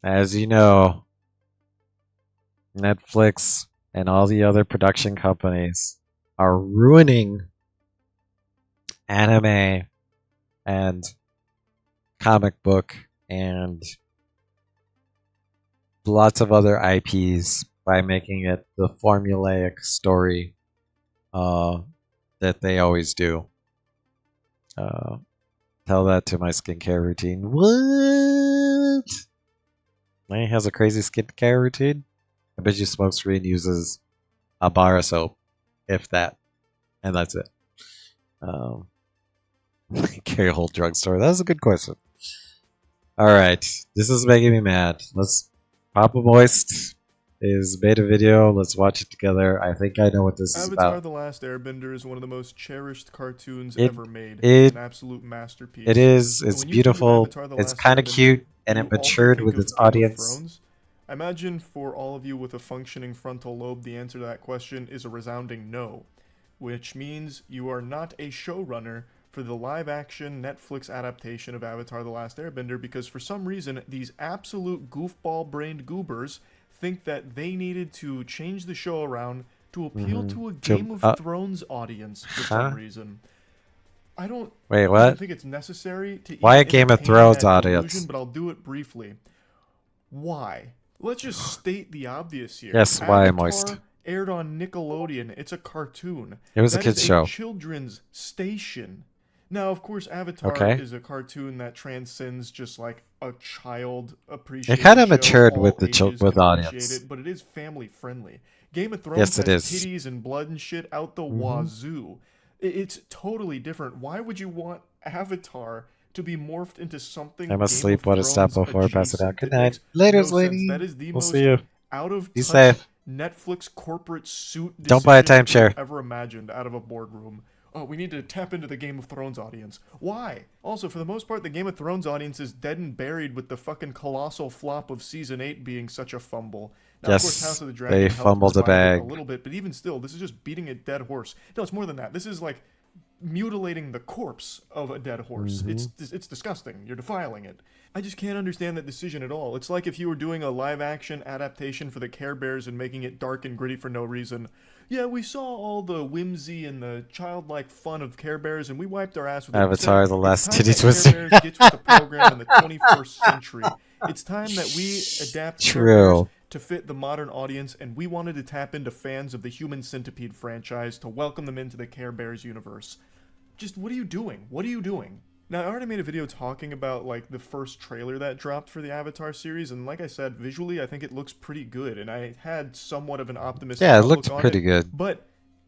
As you know, Netflix and all the other production companies are ruining anime and comic book and lots of other IPs by making it the formulaic story uh, that they always do. Uh, Tell that to my skincare routine. What? He has a crazy skincare routine? I bet you Smokescreen uses a bar of soap, if that, and that's it. Um, carry a whole drugstore. That was a good question. All right, this is making me mad. Let's Papa Moist is made a video. Let's watch it together. I think I know what this is Avatar about. The Last Airbender is one of the most cherished cartoons It ever made. It's it an absolute it masterpiece. is. And It's when you think of beautiful. Avatar The It's Last kind of Airbender, cute, do and you it also matured think with its of Game of audience. Thrones? I imagine for all of you with a functioning frontal lobe, the answer to that question is a resounding no, which means you are not a showrunner for the live action Netflix adaptation of Avatar The Last Airbender because for some reason these absolute goofball brained goobers think that they needed to change the show around to appeal Mm-hmm. to a To Game of Thrones audience for some huh? reason. I don't Wait, even what? think it's necessary to Why even a Game of entertain Thrones that delusion, audience? but I'll do it briefly. Why? Let's just state the obvious here. Yes, why moist? Avatar aired on Nickelodeon. It's a cartoon. It was a That is kids a show. children's station. Now, of course, Avatar Okay. is a cartoon that transcends just like a child It appreciates kind a of show. matured with All the ages with can the appreciate audience. it, but it is family friendly. Game of Thrones Yes, it has is. titties and blood and shit out the Mm-hmm. wazoo. It's totally different. Why would you want Avatar to be morphed into I something must Game of sleep. What a step Thrones before I pass it out. adjacent? Good It night. makes no Laters, sense. lady. That is the We'll see most you. out of Be touch safe. Netflix corporate suit Don't buy a decision you could have timeshare. ever imagined out of a boardroom. Oh, we need to tap into the Game of Thrones audience. Why? Also, for the most part, the Game of Thrones audience is dead and buried with the fucking colossal flop of season 8 being such a fumble. Now, of course, House Yes, of the they Dragon helped fumbled the revive it a bag. little bit, but even still, this is just beating a dead horse. No, it's more than that. This is like mutilating the corpse of a dead horse. Mm-hmm. It's disgusting. You're defiling it. I just can't understand that decision at all. It's like if you were doing a live action adaptation for the Care Bears and making it dark and gritty for no reason. Yeah, we saw all the whimsy and the childlike fun of Care Bears and we wiped our ass with it. Instead, Avatar: The it's Last time Titty that Care Twister. Bears gets with the program in the 21st century. It's time that we adapt Care Bears True. to fit the modern audience, and we wanted to tap into fans of the Human Centipede franchise to welcome them into the Care Bears universe. Just what are you doing? What are you doing? Now, I already made a video talking about like the first trailer that dropped for the Avatar series, and like I said, visually, I think it looks pretty good, and I had somewhat of an optimistic Yeah, it outlook looked on it, pretty good. but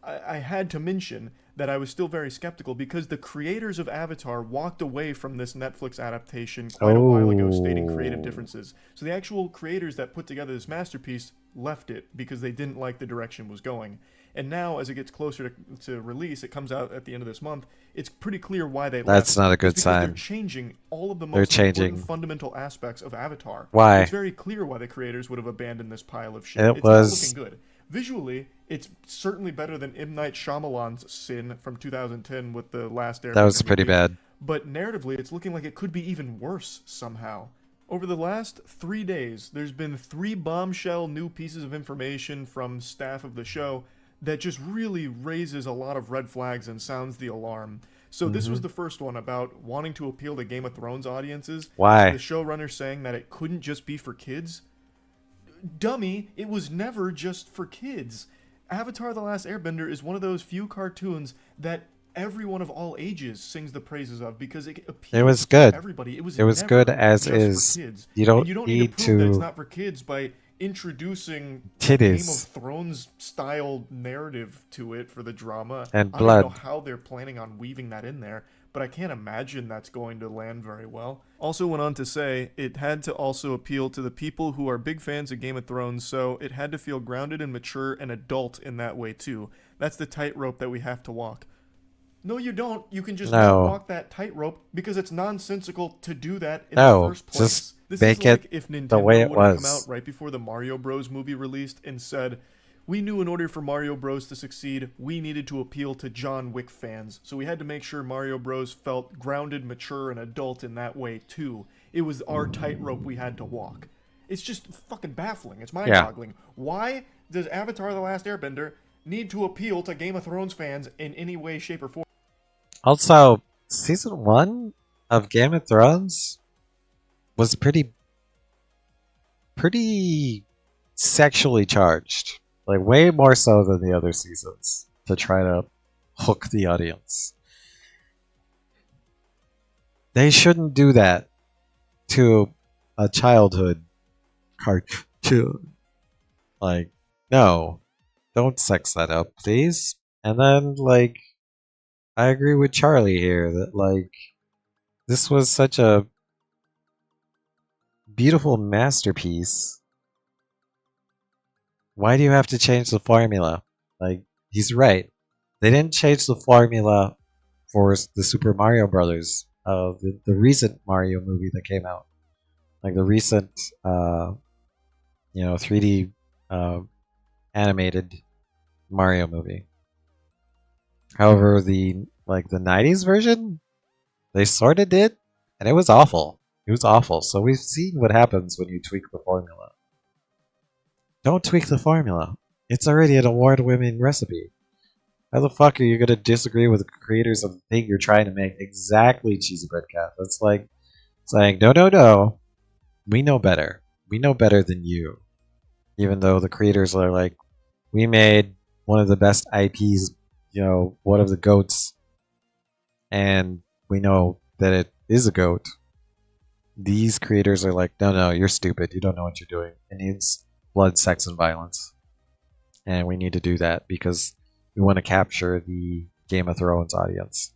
I had to mention that I was still very skeptical because the creators of Avatar walked away from this Netflix adaptation quite a while ago, stating creative Oh, differences. So the actual creators that put together this masterpiece left it because they didn't like the direction it was going. And now, as it gets closer to release, it comes out at the end of this month, it's pretty clear why they that's left. not a It's good because they're sign. changing all of the They're most important changing. fundamental aspects of Avatar. It's Why? very clear why the creators would have abandoned this pile of shit. It It's not looking was good. Visually, it's certainly better than M. Night Shyamalan's Sin from 2010 with the Last that was Airbender pretty movie, bad. but narratively, it's looking like it could be even worse somehow. Over the last 3 days, there's been three bombshell new pieces of information from staff of the show that just really raises a lot of red flags and sounds the alarm. So this Hmm. was the first one about wanting to appeal to Game of Thrones audiences. The Why? showrunner saying that it couldn't just be for kids. Dummy, it was never just for kids. Avatar The Last Airbender is one of those few cartoons that everyone of all ages sings the praises of because it It was appeals to good. everybody. It was It was good never as just for is. kids. You And don't you don't need to need prove that it's to not for kids by introducing a Game of titties Thrones style narrative to it for the drama. and I don't even know blood. how they're planning on weaving that in there, but I can't imagine that's going to land very well. Also went on to say it had to also appeal to the people who are big fans of Game of Thrones, so it had to feel grounded and mature and adult in that way too. That's the tightrope that we have to walk. No, you don't. You can just not No, walk that tightrope because it's nonsensical to do that in the no. first Just place. This is make it like if the way Nintendo it would have come out was. right before the Mario Bros. Movie released and said, we knew in order for Mario Bros. To succeed, we needed to appeal to John Wick fans. So we had to make sure Mario Bros. Felt grounded, mature, and adult in that way too. It was our tightrope we had to walk. It's just fucking baffling. It's Yeah. mind-boggling. Why does Avatar: The Last Airbender need to appeal to Game of Thrones fans in any way, shape, or form? Also, season 1 of Game of Thrones was pretty sexually charged. Like, way more so than the other seasons to try to hook the audience. They shouldn't do that to a childhood cartoon. Like, no, don't sex that up, please. And then, like, I agree with Charlie here that, like, this was such a beautiful masterpiece. Why do you have to change the formula? Like, he's right. They didn't change the formula for the Super Mario Brothers, the recent Mario movie that came out. Like the recent, 3D animated Mario movie. However, the '90s version, they sort of did, and it was awful. It was awful. So we've seen what happens when you tweak the formula. Don't tweak the formula. It's already an award-winning recipe. How the fuck are you gonna disagree with the creators of the thing you're trying to make exactly, Cheesy Bread Cat? That's like saying, no, no, no. We know better. We know better than you. Even though the creators are like, we made one of the best IPs, one of the goats, and we know that it is a goat. These creators are like, no, no, you're stupid. You don't know what you're doing. It needs blood, sex, and violence. And we need to do that because we want to capture the Game of Thrones audience.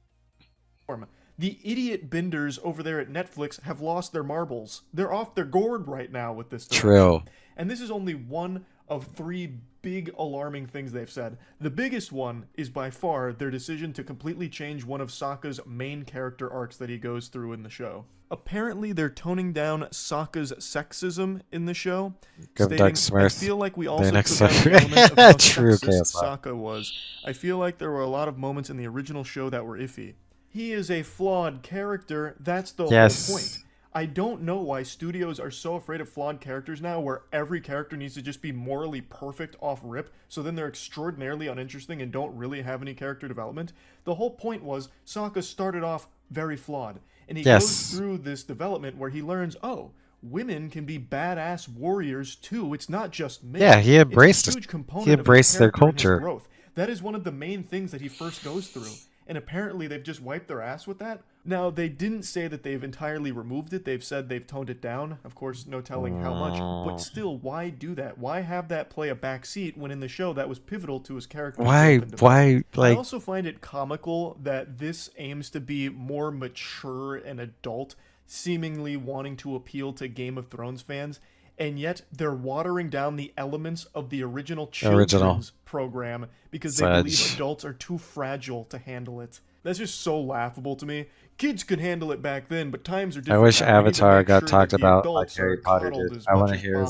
The idiot benders over there at Netflix have lost their marbles. They're off their gourd right now with this direction. True. And this is only one of 3 big alarming things they've said. The biggest one is by far their decision to completely change one of Sokka's main character arcs that he goes through in the show. Apparently, they're toning down Sokka's sexism in the show, stating, I feel like we also took out the element of how True, sexist Sokka was. I feel like there were a lot of moments in the original show that were iffy. He is a flawed character, that's the whole point. I don't know why studios are so afraid of flawed characters now, where every character needs to just be morally perfect off rip, so then they're extraordinarily uninteresting and don't really have any character development. The whole point was, Sokka started off very flawed, and he goes through this development where he learns, oh, women can be badass warriors too, it's not just men. Yeah, he embraced it's a huge component he embraced of their character and his culture. growth. That is one of the main things that he first goes through. And apparently they've just wiped their ass with that. Now, they didn't say that they've entirely removed it. They've said they've toned it down. Of course, no telling how much. But still, why do that? Why have that play a backseat when in the show that was pivotal to his character? Why, I like... also find it comical that this aims to be more mature and adult, seemingly wanting to appeal to Game of Thrones fans. And yet they're watering down the elements of the original children's program because they believe adults are too fragile to handle it. That's just so laughable to me. Kids could handle it back then, but times are different. I wish now. Avatar got talked about like Harry Potter did. I want to hear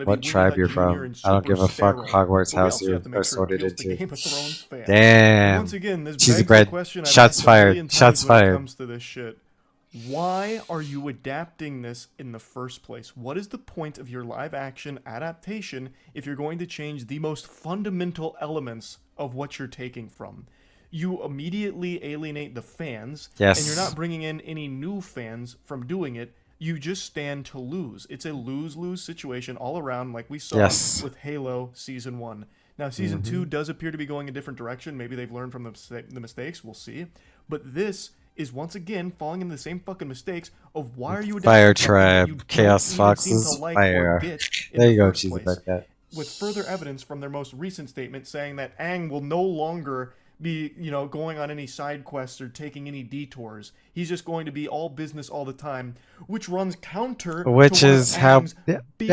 what tribe you're from. I don't give a fuck Hogwarts house you are sorted into. Damn. Once again, this Cheesy begs bread. the question Shots fired. Shots when it fired. comes to this shit. Why are you adapting this in the first place? What is the point of your live action adaptation if you're going to change the most fundamental elements of what you're taking from? You immediately alienate the fans, and you're not bringing in any new fans from doing it. You just stand to lose. It's a lose-lose situation all around, like we saw with Halo Season 1. Now, Season 2 does appear to be going a different direction. Maybe they've learned from the mistakes. We'll see. But this is once again falling into the same fucking mistakes of why are you adapting Fire Tribe, Chaos Foxes, Fire. There you go, Cheesy Bread Cat. With further evidence from their most recent statement saying that Aang will no longer be, going on any side quests or taking any detours. He's just going to be all business all the time, which runs counter which to is how big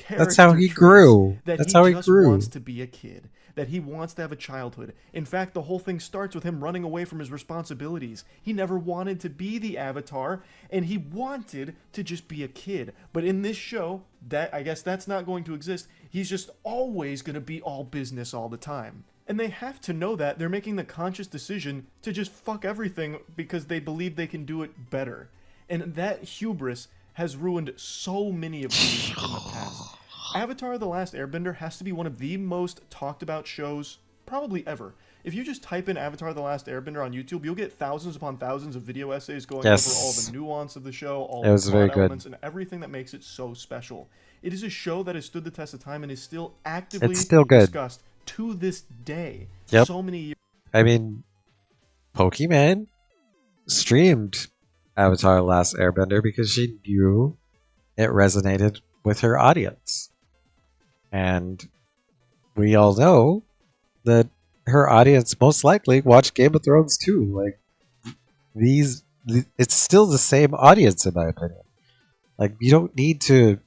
that's how he grew. That's how he grew. Wants to be a kid. That he wants to have a childhood. In fact, the whole thing starts with him running away from his responsibilities. He never wanted to be the Avatar, and he wanted to just be a kid. But in this show, I guess that's not going to exist. He's just always going to be all business all the time. And they have to know that. They're making the conscious decision to just fuck everything because they believe they can do it better. And that hubris has ruined so many of these in the past. Avatar: The Last Airbender has to be one of the most talked about shows probably ever. If you just type in Avatar: The Last Airbender on YouTube, you'll get thousands upon thousands of video essays going over all the Yes, nuance of the show, all it the was very plot good. elements, and everything that makes it so special. It is a show that has stood the test of time and is still It's actively still good. discussed to this day. Yep. So many years. I mean, Pokemon streamed Avatar: The Last Airbender because she knew it resonated with her audience. And we all know that her audience most likely watched Game of Thrones too. Like it's still the same audience in my opinion. Like you don't need to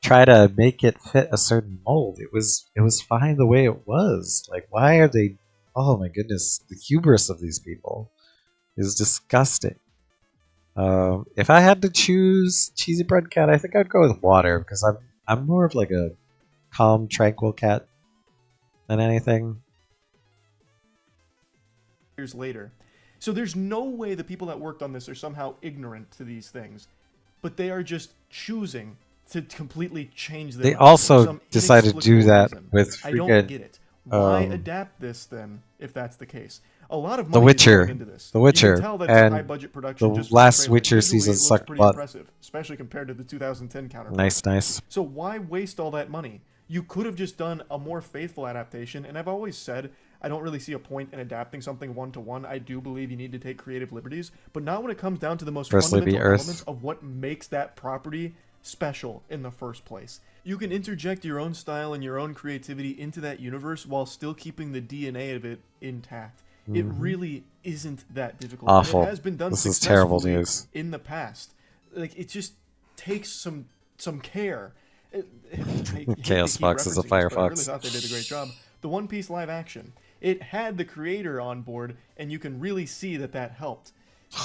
try to make it fit a certain mold. It was fine the way it was. Like why are they? Oh my goodness, the hubris of these people is disgusting. If I had to choose cheesy bread cat, I think I'd go with water because I'm more of like a calm, tranquil cat than anything. Years later. So there's no way the people that worked on this are somehow ignorant to these things, but they are just choosing to completely change their They mind for also some decided to do inexplicable that reason. with I don't freaking get it. Why um, adapt this then, if that's the case? A lot of The money is going Witcher, into this. The You Witcher, can tell that it's a high and budget production the just from the last trailer. Witcher Visually, season it looks sucked pretty butt. impressive, especially compared to the 2010 counterpart. Nice. So why waste all that money? You could have just done a more faithful adaptation, and I've always said I don't really see a point in adapting something one-to-one. I do believe you need to take creative liberties, but not when it comes down to the most Firstly, be fundamental Earth. elements of what makes that property special in the first place. You can interject your own style and your own creativity into that universe while still keeping the DNA of it intact. It really isn't that difficult. And Awful. it has been done This is terrible successfully news. in the past. Like it just takes some care. Chaos Fox is a Firefox. I really thought they did a great job. The One Piece live action. It had the creator on board, and you can really see that helped.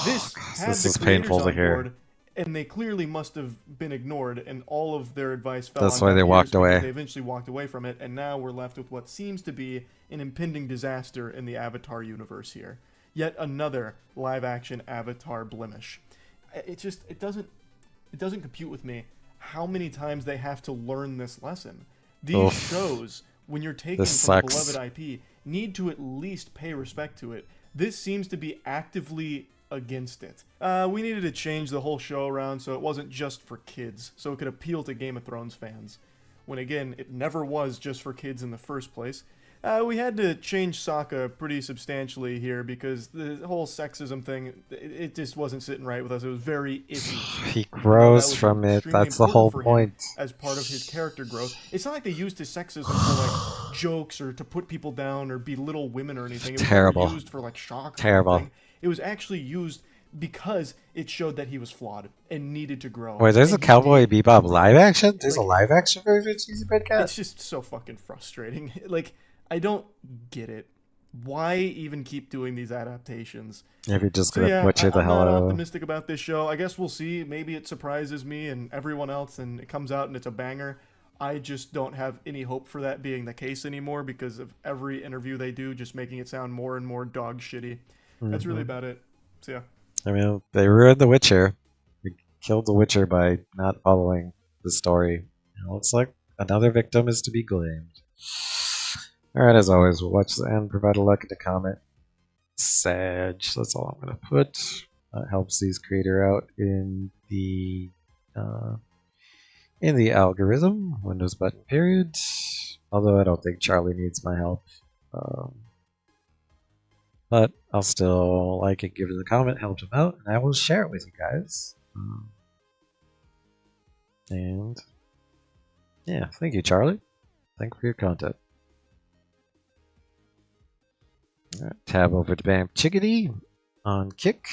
This had This the is creators painful to on hear. board, and they clearly must have been ignored, and all of their advice fell That's on why they deaf ears walked because away. They eventually walked away from it, and now we're left with what seems to be an impending disaster in the Avatar universe here. Yet another live-action Avatar blemish. It doesn't compute with me how many times they have to learn this lesson. These Oof. shows, when you're taking This from a sucks. beloved IP, need to at least pay respect to it. This seems to be actively against it. We needed to change the whole show around so it wasn't just for kids, so it could appeal to Game of Thrones fans. When again, it never was just for kids in the first place. We had to change Sokka pretty substantially here because the whole sexism thing, it just wasn't sitting right with us. It was very iffy. He That grows was from it. extremely That's the whole important for him point. as part of his character growth. It's not like they used his sexism for like jokes or to put people down or belittle women or anything. It was Terrible. never used for like shock. Or Terrible. anything. It was actually used because it showed that he was flawed and needed to grow. Wait, there's a And he Cowboy did. Bebop live action? There's a Like- live action version of Cheesy Bread Cat? It's just so fucking frustrating. Like, I don't get it. Why even keep doing these adaptations? If you're just So gonna yeah, butcher the I'm hell not out of it. optimistic about this show. I guess we'll see. Maybe it surprises me and everyone else, and it comes out and it's a banger. I just don't have any hope for that being the case anymore because of every interview they do, just making it sound more and more dog shitty. That's really about it. So yeah. I mean, they ruined The Witcher. They killed The Witcher by not following the story. Looks like another victim is to be blamed. Alright, as always, we'll watch the end, provide a like and a comment. Sag, that's all I'm going to put. That helps these creator out in the algorithm. Windows button period. Although I don't think Charlie needs my help. But I'll still like it, give it a comment, help him out, and I will share it with you guys. And yeah, thank you, Charlie. Thank you for your content. Alright, tab over to Bam Chickadee on Kick.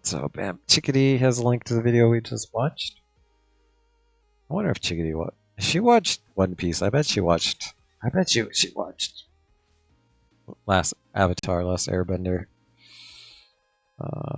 So Bam Chickadee has a link to the video we just watched. I wonder if Chickadee she watched One Piece. I bet she watched Last Avatar, Last Airbender.